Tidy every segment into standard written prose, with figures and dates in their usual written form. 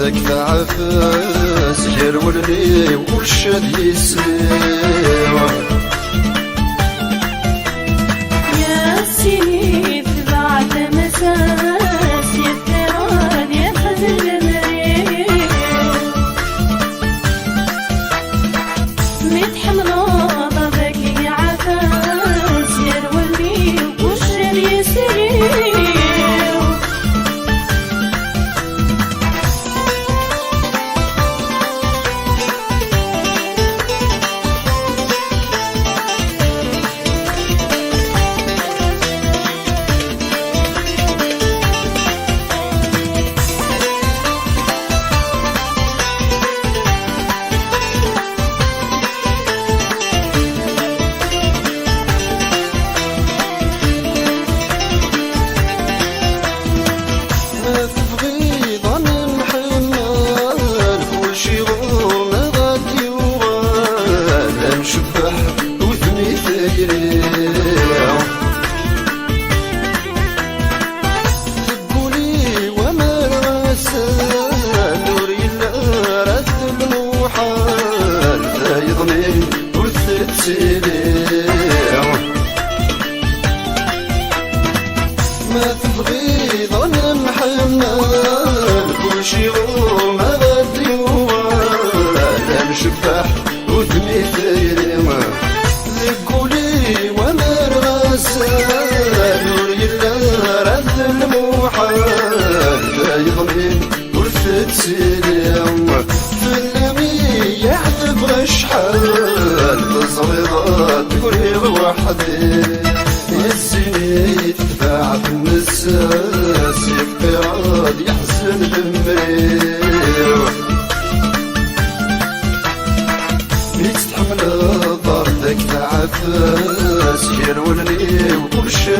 ذاك تعفس يرولني والشاد يسير يا سيدي بعد مساس يفتران يخذل المريض متحملة ضبك يا عفاس يرولني والشاد يسير ما تبغي ظن محمد كل شي غور ما غادي ولا نشبح وثمي ثيري ذكولي وما رغسان نور يلا رد الموحل يضمين ورثة سلام فنمي يحذب غشحال صغيرات تقول وحدي السنين تدفع في النساس يفراد يحزن المرير يتحمل ضربك تعفاس يرولني وكل شي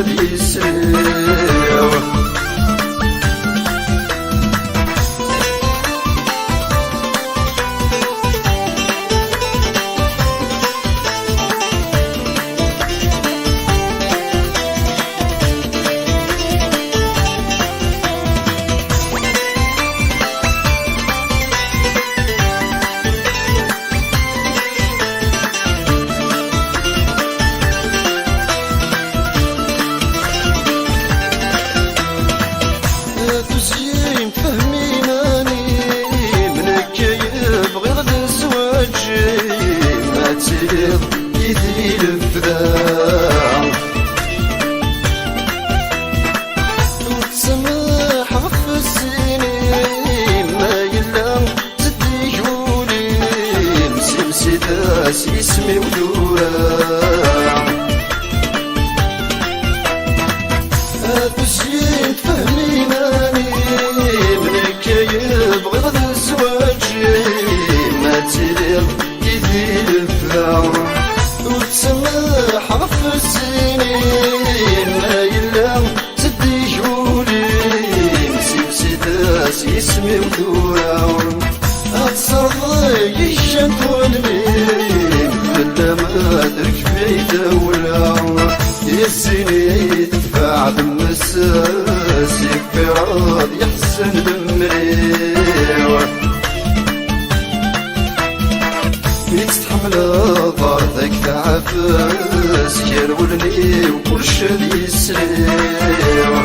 يسير يدي الفداء وتسمح في السنين ما يلا تدي جولي مسمسي داس اسمي ودورا تسيين تفهمي ماني منك يبغي غدا الزواج ما تليق يدي الفداء وتسمح في السنين ما يلا تدي جولي مسيبسي داس اسمي ودورا اتصرضي الشمت والمين بلا ما درك في دولة يا السنين تدفع بالمساس يكفي راض يحسن بالمرير يتحمل ضربك تعفاس يرولني وكل شي يسير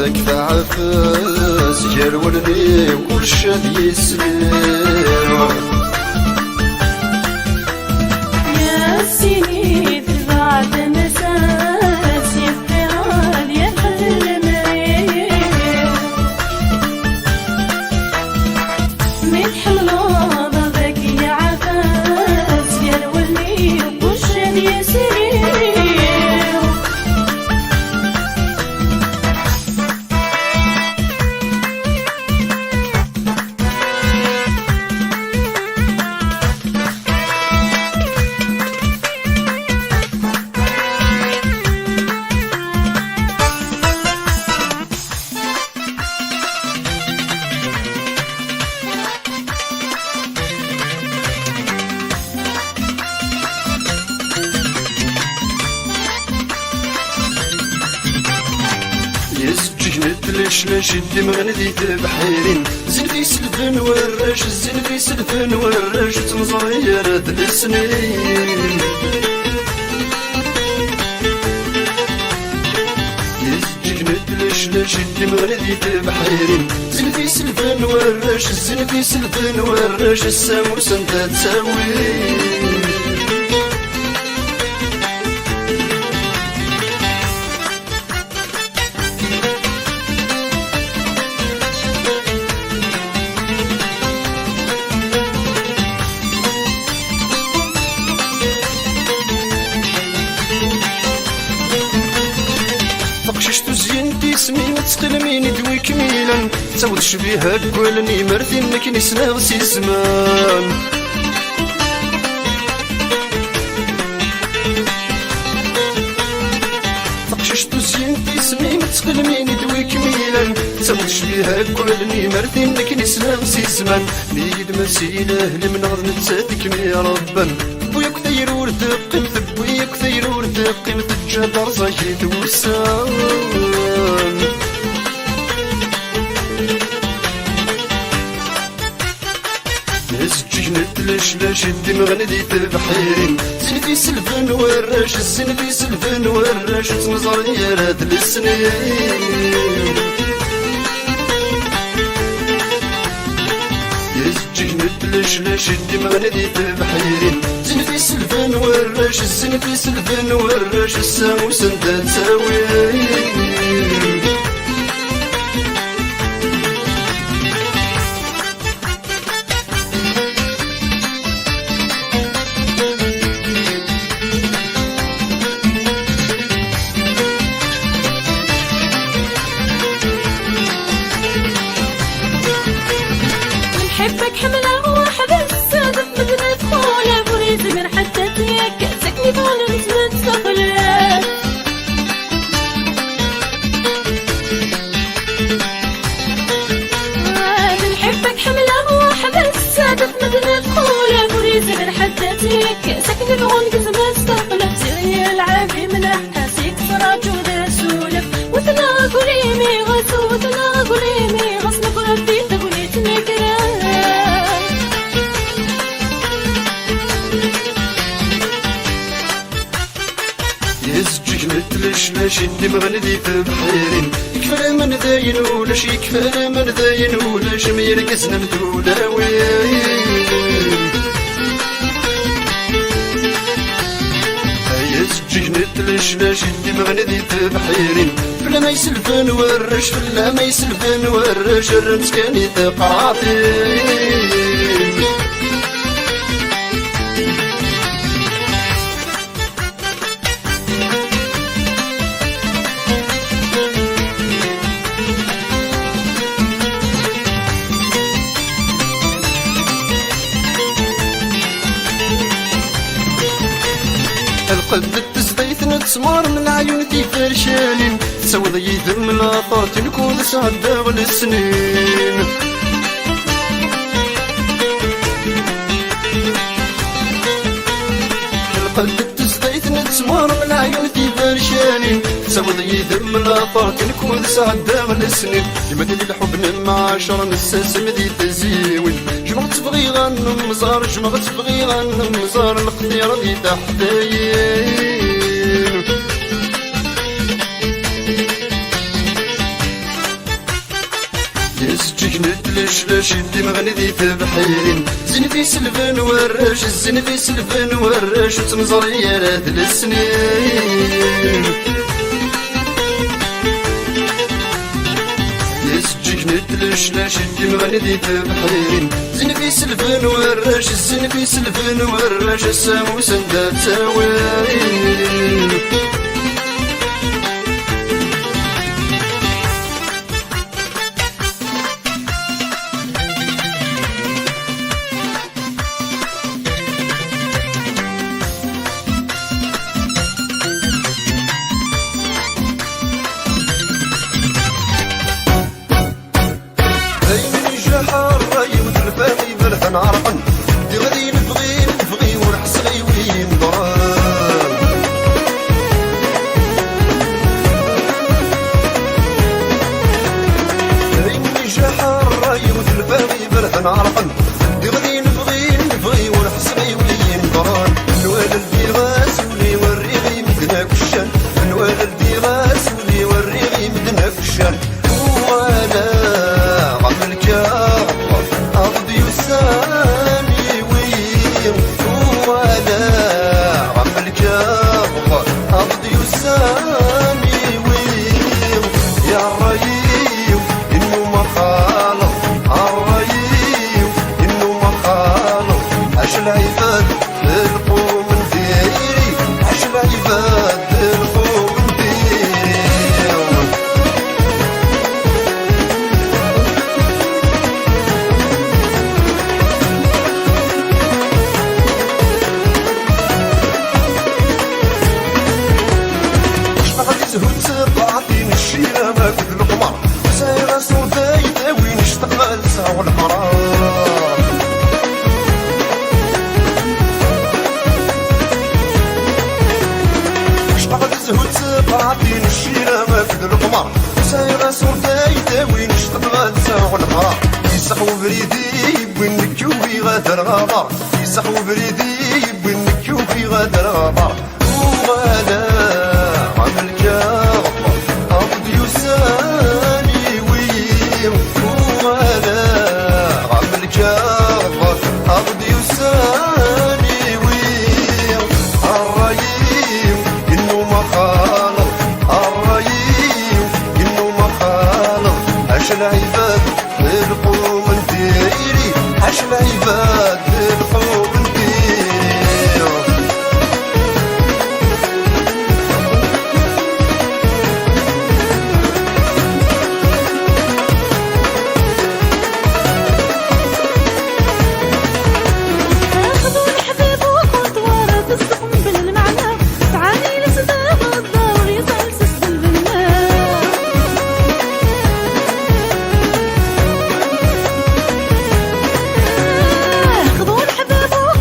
ذاك تعفس جال ولدي وكل شاد يسلم يا سيدي بعد مساس يفعل يحل المريض من حمله ذاك يا عفاس يا الولي وكل يسير ليش الدمغ ندي بحيرين زين في سلفن ورش زين في سلفن ورش تمزريرات السنين ليش الدمغ ندي بحيرين زين في سلفن ورش زين في سلفن ورش الساموس انت تساوي شتو زينتي سمين تسقلميني دوي كميلا تعود شبيها كولني مرثين لكن يسنا غسي زمان شتو زينتي سمين تسقلميني دوي كميلا تعود شبيها كولني مرثين لكن يسنا غسي زمان ليد مسيله لمن غض نتساتك يا ربا بويا كثير ورد قيمت بويا كثير ورد قيمت الجدر زايد وسام ليش الدمغ ندي بحيرين زين في سلفن ورش زين في سلفن ورش تمزريرات السنين ليش الدمغ ندي بحيرين زين في سلفن ورش زين في سلفن ورش الساموس انت تساوي نحبك حمله واحدة السادة بدنا دخولة بريز من حتى تيك سكني طول نسمة سفلة نحبك حمله واحدة السادة بدنا دخولة بريز من حتى تيك سكني طول نسمة سفلة سيري العافي من أحاسيك فراج وذا سولف وتلاقوا ليمي غسو وتلاقوا ليمي غصنك ربي تقوليت نكرا ليش الدمغ ندي بحيرين يكفى من ذاين ولاش يكفى من ذاين ولاش ميرقسنا مدولاوين ليش الدمغ ندي بحيرين فلا ما يسلفن ورش فلا ما يسلفن ورش الرمز كان يتقاطين القلب التزديت نتسمار من عيون دي فرشانين تسوض يذم العطات نكون سعدة والسنين القلب التزديت نتسمار من عيون دي فرشانين تسوض يذم العطات نكون سعدة والسنين جمد الحب مع عشر نساس مدي تزيوين جمعت تبغي غنم مزار جمعت تبغي غنم مزار القدير دي تحتاين يسجيك ندلش لاش يدي مغني ذي تبحيرين زين في سلفن وراش الزين في سلفن وراش وتمزري يا راد السنين يسجيك ندلش لاش يدي مغني ذي تبحيرين زين في سلفن وراش الزين في سلفن وراش السامو سندات ساوين نعرفن دي غادي نبغي ونحسغي وين ضران عيني جحر راي وتلفاغي بلد نعرفن دي غادي نبغي ونحسغي وين ضران الوالد دي غاس ولي وريغي مدنا كشان الوالد دي غاس ولي وريغي مدنا كشان وانا عملك أرضي وسامي ويم وانا عملك أرضي وسامي ويم يا ريم إنه ما خالف الريم إنه ما خالف عاش العباد القوم نديري عاش العباد القوم نديري زهود سبعتين الشيرة ما قد القمر سايرة سوداي وين اشتغل ساو الحرام اشتغل زهود سبعتين الشيرة ما قد القمر سايرة سوداي وين اشتغل ساو الحرام يسحو بريدي وين نكوي غادر غابر يسحو بريدي وين نكوي غادر غابر وانا عملك أرضي وساني ويم وانا عملك أرضي وساني ويم الريم إنه ما خالف الريم إنه ما خالف عاش العباد القوم نديري عاش العباد القوم نديري خذوا الحبيب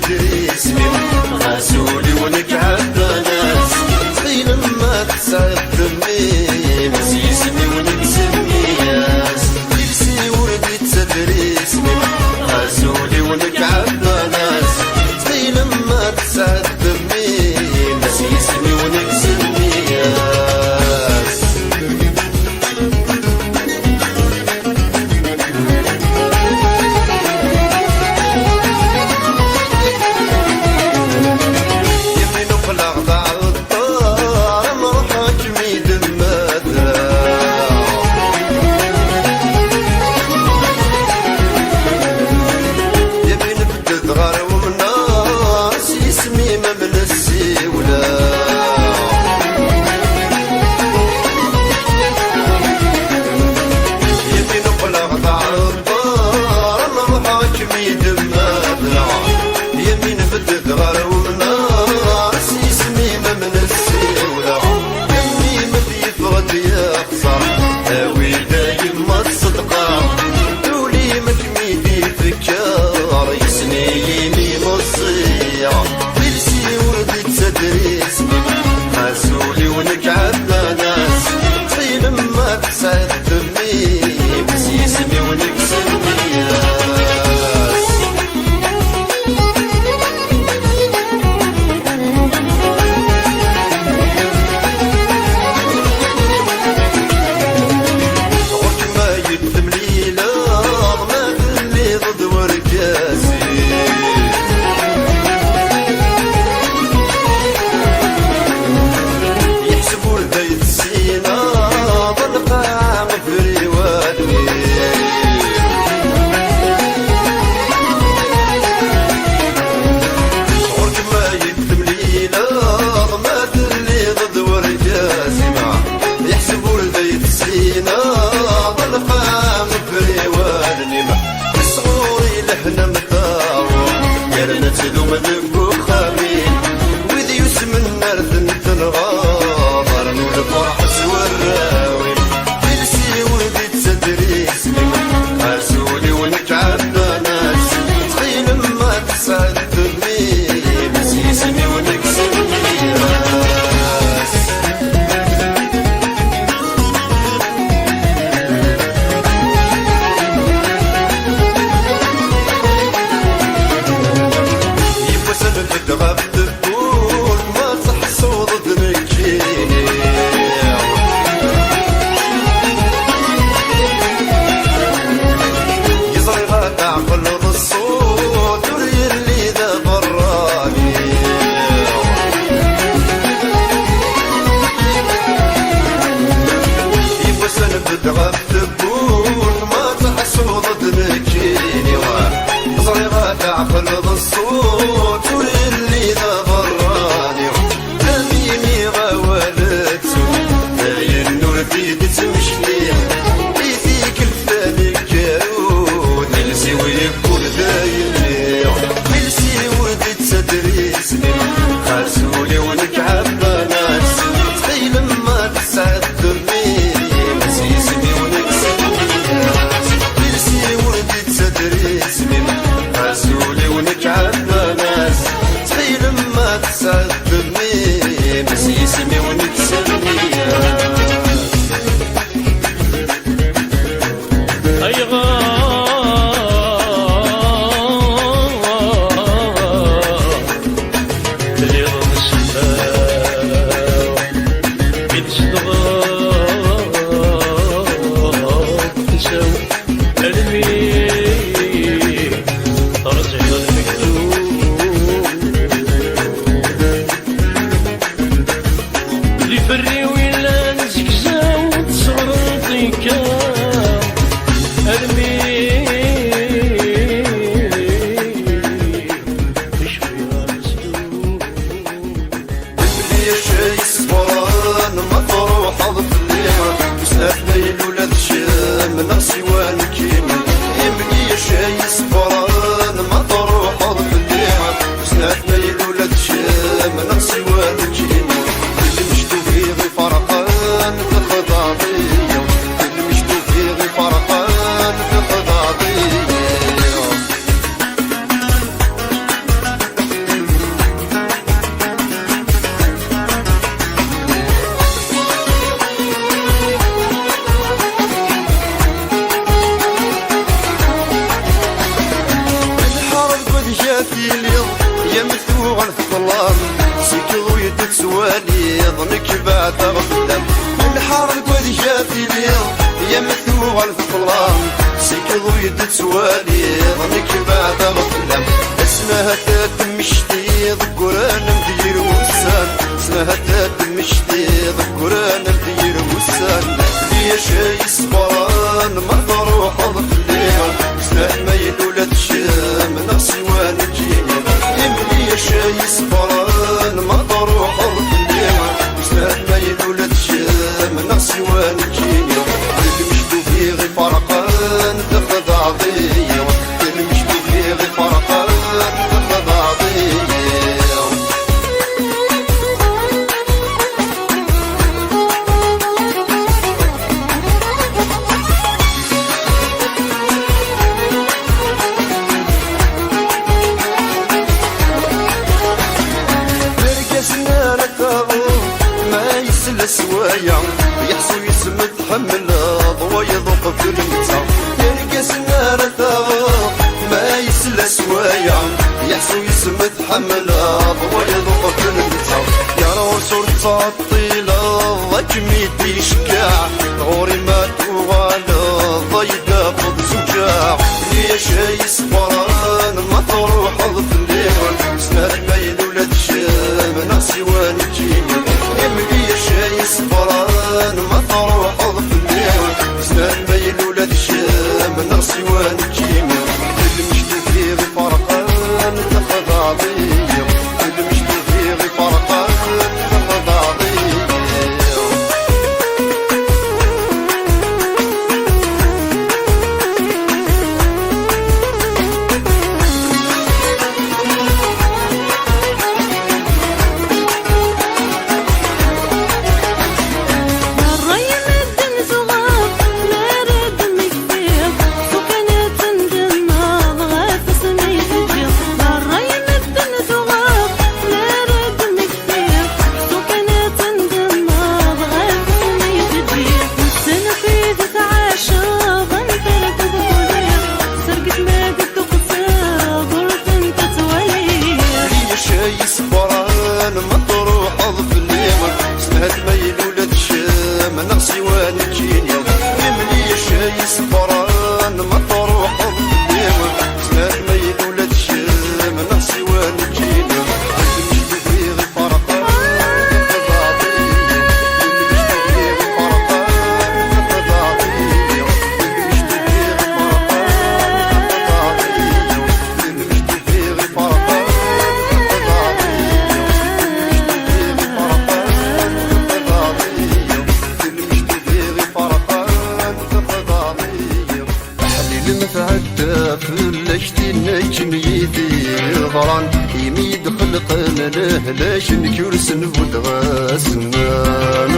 تسدري اسمي غاسولي ونكعب ناس تخيل ما تسعد دمي مسيسني ونكسبني ياس تلسي وردي تسدري اسمي غاسولي ونكعب ناس تخيل ما تسعد دمي مسيسني ونكسبني ياس غاسولي ونكعب ناس تخيل ما تسعد دمي مسيسني ونكسبني ياس غرك ما يدم ليلة ما اللي ضد وركاسي نتلو من بخامين وذي يسم النار تنغاضر نور الفرح سوراوي تلسي وذي تسدري اسمي غاسولي ونكعب ناس تخيل ما تسعد دمي مسيسني ونكسبني ياس تغاب تقول ما تحصو ضد مكيني يزري غاد عقل بالصوت وري اللي ذا براني يبسن تغاب تقول ما تحصو ضد مكيني يزري غاد عقل بالصوت غاسولي ونكعب ناس تخيل ما تسعد دمي مسيسني ونكسبني ياس تلسي وردي تسدري اسمي غاسولي ونكعب ناس تخيل ما تسعد دمي مسيسني ونكسبني ياس والفقلان سيكض ويد تسوالي ظنك بعد غفلان اسمها تمشتي ذكران مدير وسان اسمها تمشتي ذكران مدير وسان ليا شي صبران ما تروح ظفلان سنة ما يلولد الشام نغسي وانا جيني ليا شي صبران ما تروح ظفلان سنة ما يلولد الشام نغسي وانا جيني مشتو في غي فرقان تفض عضيه مشتو في غي فرقان تفض عضيه برقسنا ركضو ما يسل سوايا يحسو يسمى تحمل ضوى يضوق في المتسع برقسنا ركضو ما يسل سوايا يحسو يسمى تحمل ضوى يضوق في المتسع يا رسول تعطيلا ضك ميتي شكاع غوري ما توغالا ضيقا فض زوجاع ليا شي صبران ما تروح ظفليون سنة ما يلولد الشام ناسي وانا جيني ليا شي صبران ما تروح ظفليون سنة ما يلولد الشام ناسي وانا جيني المشتو في غي فرقان تفض عضيه المشتو في غي فرقان تفض عضيه صبران ما تروح ظفليون سنة ما يلولد الشام نغسي وانا جيني ليا شي صبران ما تروح ظفليون سنة ما يلولد الشام نغسي وانا جيني مشتو في غي فرقان تفض عضيه مشتو في غي فرقان تفض عضيه مشتو في غي فرقان تفض عضيه مشتو في غي فرقان فلشتي نجم يدي ضران يميد خلقنا له لاش نكرسن ودغاسنان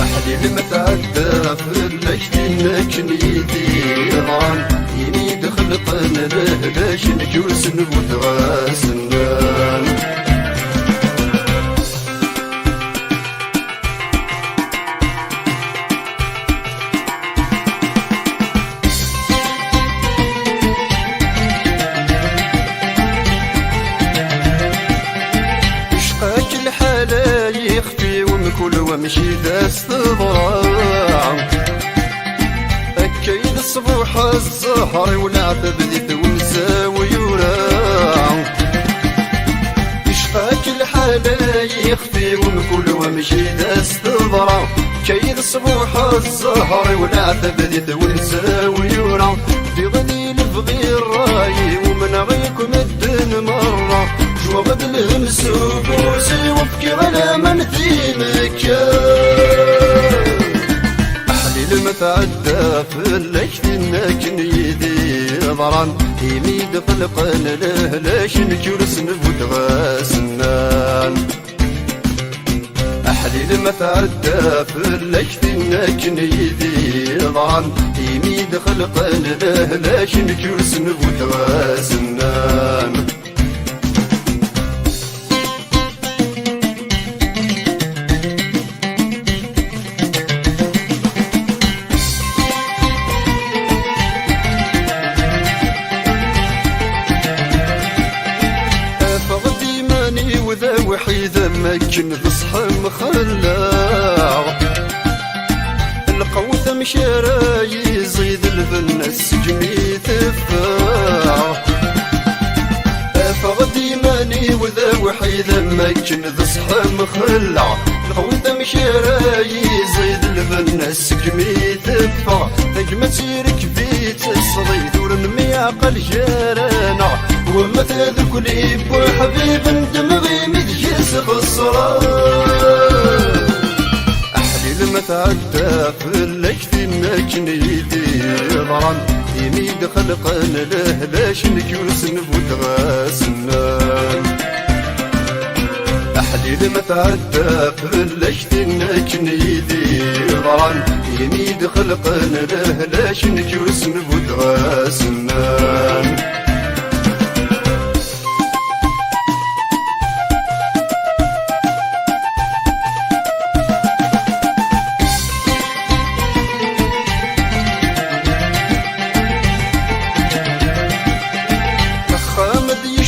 أحلي المتعدى فلشتي نجم يدي ضران يميد خلقنا له لاش نكرسن ودغاسنان يخفي ومكل ومشي داس ضراع أكيد الصبوح الزهر ولعب بديت ونسى ويوراع يشقاك الحالة يخفي ومكل ومشي داس ضراع كيد الصبوح الزهر ولعب بديت ونسى ويوراع في ظليل بغي الراي ومن غيكم الدن مرة وغد الهمس وبوسي وابكي على من في مكان أحلي المتعدى في الليشت الناكن يدي ضران يميد خلقان له لاش نجرس نبود غاسنان أحلي المتعدى في الليشت الناكن يدي ضران يميد خلقان له لاش نجرس نبود غاسنان وحيدة مكن تصحى مخلع القوثة مشى إذا ما كن تصحى مخلع القوية مشيراي زيد البن سكمي تدفع تقمة تيرك بيت الصديد ورنمي عقل جارانا وما تذكر لي حبيب دمغي مديس خسران أحلي لما تعدى في اللكتي ماكن يدير ضران يميد خلقان له لاش نكيوس نفوت غاسنان أحلي لما تعدى في اللكتي ماكن يدير ضران يميد خلقان له لاش نكيوس نفوت غاسنان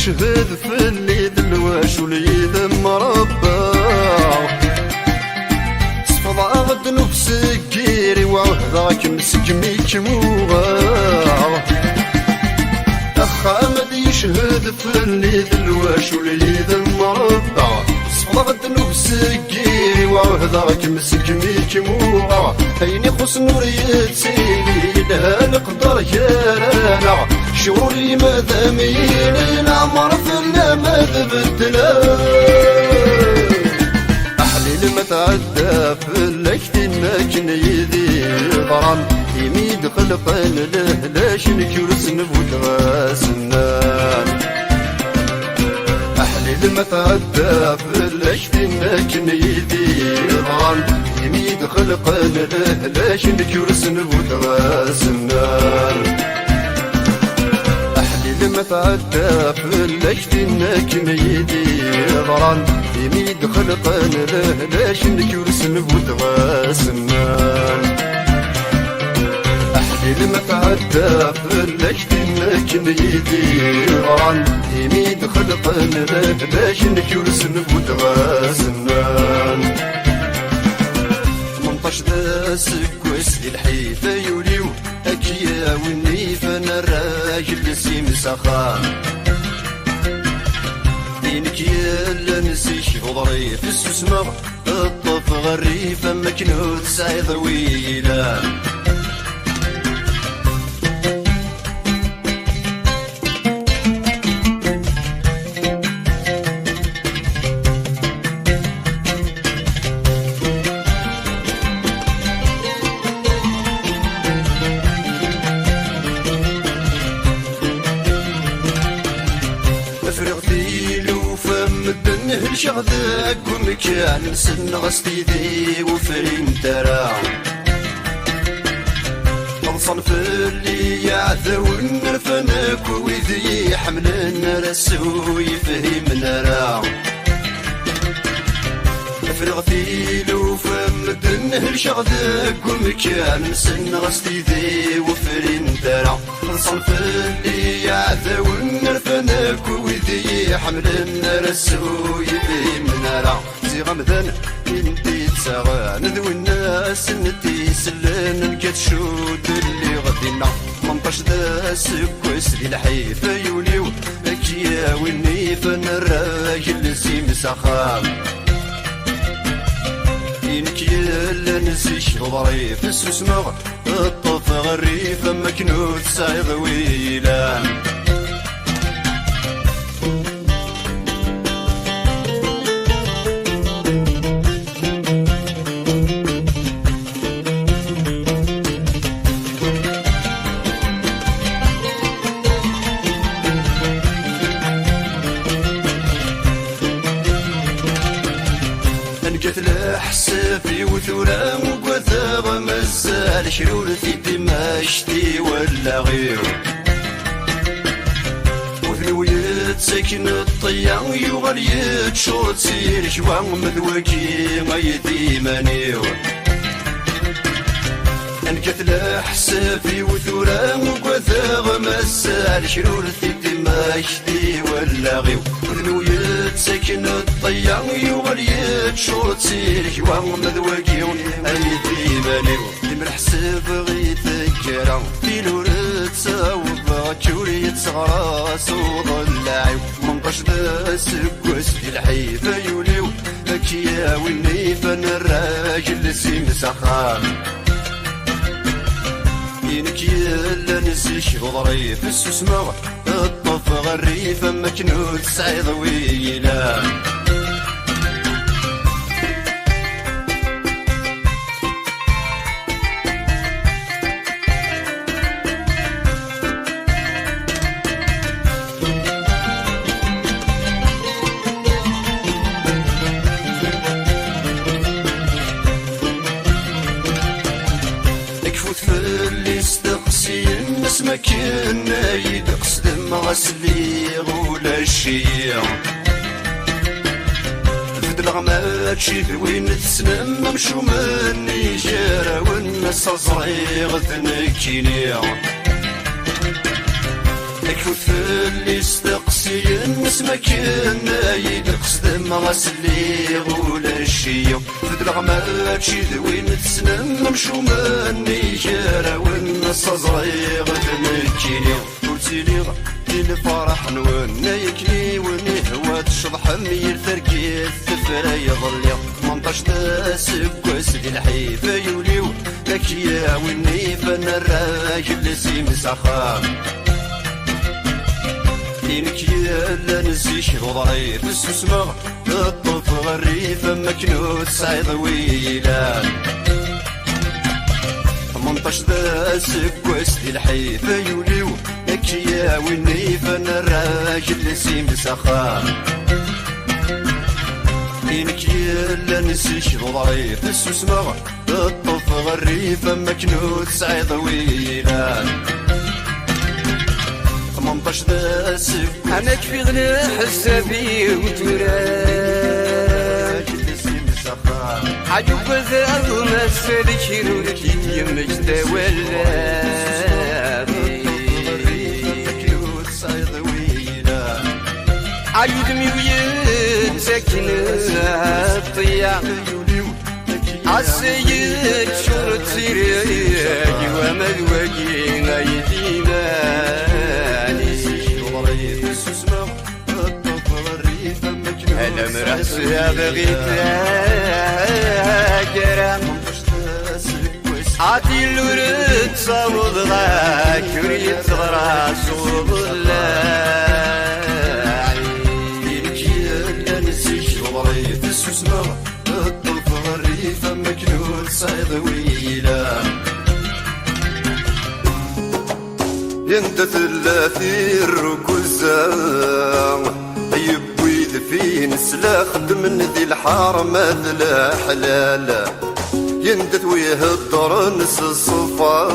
يشهد في الليد الواش وليد مربع صفض غد نفسك كيري وعهدك مسكمي كموغا أخامد يشهد في الليد الواش وليد مربع صفض غد نفسك كيري وعهدك مسكمي كموغا هيني خص نور يتسيلي لها نقدر يارانا شعوري ما دامين العمر فلا ما تبدلا أحلي لما تعدى في اللكتي ماكن يدي ضران يميد خلقان له لاش نكيرس نفوت غاسنان أحلي لما تعدى في اللكتي ماكن يدي ضران يميد خلقان له لاش نكيرس نفوت غاسنان لما تعدى في اللكتي ناكن يدي ضران يميد خلقان له لاش نكيرس نفوت غاسنان أحلي لما تعدى في اللكتي ناكن يدي ضران يميد خلقان له لاش نكيرس نفوت غاسنان 18 داس كويس الحيفة يوليو أكيا والنيفة أنا الراجل سيم سخان دينك يلا نسيش غضري في السسمة الطف غريفة مكنوت سعيد ويلا شغدك ومكان نسن غستي ذي وفرين ترى غلصان في اللي يعذو نرفنك ويذي حملنا رسو يفهمنا راه فرغ ثيلو فم الدنهل شغدك ومكان نسن غستي ذي وفرين ترى غلصان في اللي يعذو نرفنك ويذي حملنا رسو يفهمنا راه زي غمذن انتي تساغان ذو الناس انتي سلان نلقات شود اللي غدينا 18 داس كويس لي الحيفة يوليو اكيا والنيفة الراجل سيم سخام إنك يلا نسيش غضري في السسمغ الطف غريفة مكنوت سايغ ويلان حسافي وثورة وقثاغ مزال شرورتي دماشتي ولا غير وثنويت ساكن الطيان يغليت شوط سير شوان مذوكي غيدي مانيو انكتل حسافي وثورة وقثاغ مزال شرورتي دماشتي ولا غير وثنويت ساكن الطيان يغليت شوط سير شوان مذوكي غيدي مانيو لمن حساب غيثك كرام في لورت ساوض كوريت صغراس وضلعي 18 18 دا سكوس في الحيفة يوليو أكيا والنيفة الراجل سيم سخام ينك يلا نسيش غضريف السسمة الطف غريفة مكنود سعيد ويلا ما كنا يدقصد مغسلي ولا الشيع فدلغ ما تشيد وين تسنم ممشو مني جارة والناس صغيغ تنكينيع اكفوت اللي استقسي الناس ما كنا يدقصد مغسلي ولا الشيع فدلغ ما تشيد وين تسنم ممشو مني جارة والناس صغيغ تنكينيع قلتيلي الفرح نونا يكلي ونهوى تشضح ميل ثرقي الثفرة يظلي 18 دا سكوس في الحيفة يوليو أكيا والنيفة الراجل سيم سخام إنك يلا نسيش غضريف السسمة الطف غريفة مكنود سعيد ويلان 18 دا سكوس في الحيفة يوليو أكيا والنيفة الراجل سيم سخام إنك يلا نسيش غضريف السسمة الطف غريفة مكنود سعيد ويلان 18 دا سكوس أنا كفي غنى حسابي وتراجل سيم سخام عجب بزاق مسالك يرولك يمك تولى عيد ميويت ساكن الطيع عالسيد شرط سيريك ومذوقي غيدينا أنا مرحسها بغيتها كرام عادي الورد صوض غاك وريت غراس وظلال ضريف السسمة الطلف غريفة مكنود سعيد ويلا يندى ثلاثي الركوزة طيب ويد في نسلا خدم ذي الحارة لا حلال يندى ويهضر نس الصفا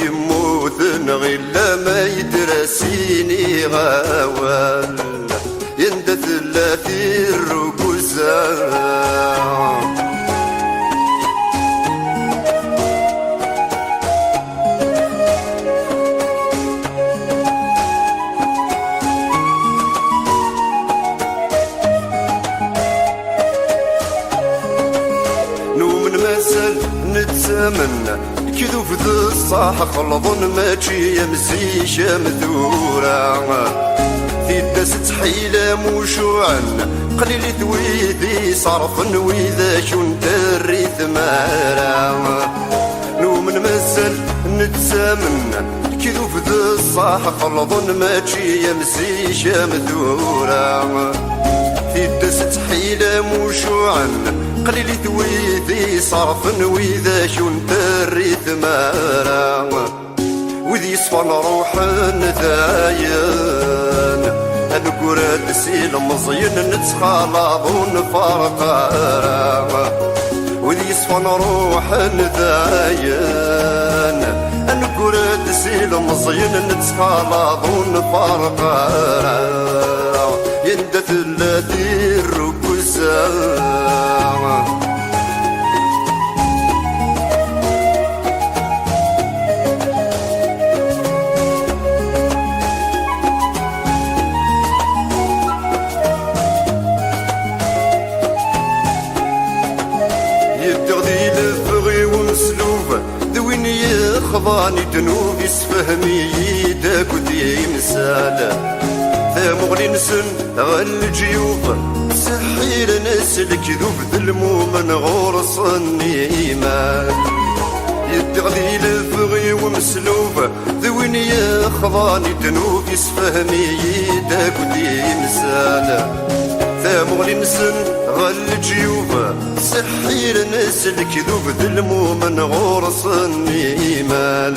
يموت غير ما يدرسيني غوال يندى ثلاثي الركوزة نوم نمثل نتسامن كذو في ذي الصاح خلظن ماشي يمزيش مثورة في الدس تحيلة موشوعا قليل ذويذي صرف وإذا شنت الريث مارا نوم نمثل نتسامن كذو في ذي الصاح خلظن ماشي يمزيش مثورة في الدس تحيلة موشوعا قليل ذويذي صرف وإذا شنت الريث مارا وذي صفن روح نداين القراد سيل مزين نتخالط ونفرقا وذي صفن روح نداين القراد سيل مزين نتخالط ونفرقا يندى ثلاثي الركوزة خضاني دنوبي سفهمي يدك ودي مسالة ثامغلي نسن غل الجيوب سحير نسلك ذوب ذلموم غورص النيمان يدغلي الفغي ومسلوب ذوين يخضاني تنوب يسفهمي يداك ودي مسال ثامغلي نسن غل الجيوب سحير نسلك ذوب ذلموم غورص النيمان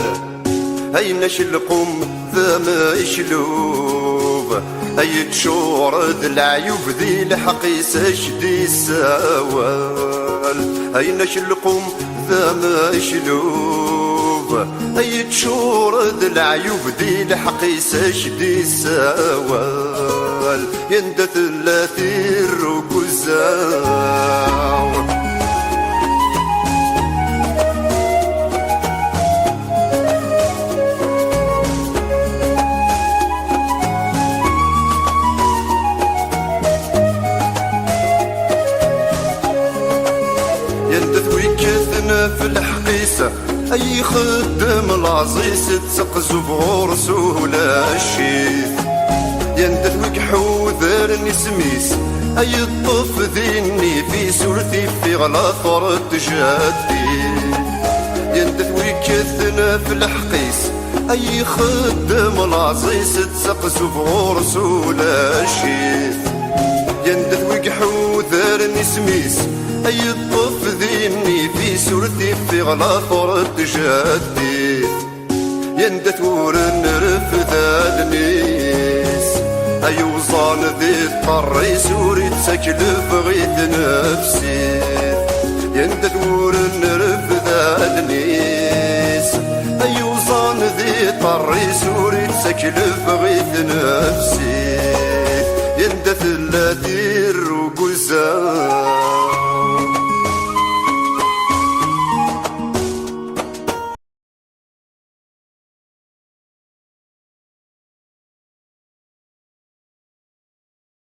هاي نشلقم ذا ما يشلوب هاي تشور ذا العيوب ذي الحقيس اشدي السوال هاي نشلقم ذا ما يشلوب هاي تشور ذا العيوب ذي الحقيس اشدي السوال يندث اللاثير وكزاو في الحقيسة أي خدم العزيز تسقزو بغرس ولا الشيث يندث وكحوذر نسميس أي الطف ذيني في سورتي في غلاثر جادي يندث ويكثنا في الحقيس أي خدم العزيز تسقزو بغرس ولا الشيث يندث وكحوذر نسميس أي الطف ذيني في سورتي في غلاثر جادي يندث ورنرف ذا النيس أي وصان ذي الطريس وريد سكلف غيث نفسي يندث ورنرف ذا النيس أي وصان ذي الطريس وريد سكلف غيث نفسي يندث اللاثير